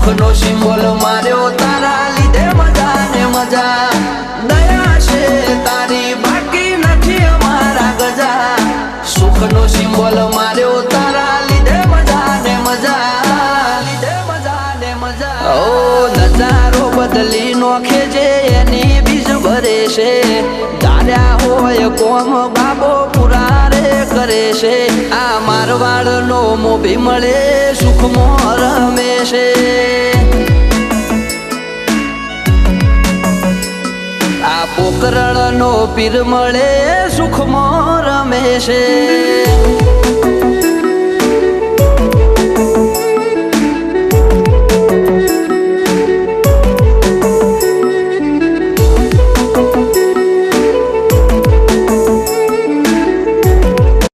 સુખનો symbol માર્યો તારા લીધે મજા ને મજા દયા છે તારી બાકી નથી અમારા ગજા સુખનો સિમ્બોલ માર્યો તારા લીધે મજા ને મજા ઓ નજારો બદલી નોખે છે એની બીજ ભરે છે ધાર્યા હોય કોમ બાબો પુરા રે કરે છે આ મારવાડ નો મોભી મળે સુખમાં રમે છે આ પોકરણ નો પીર મળે સુખમાં રમે છે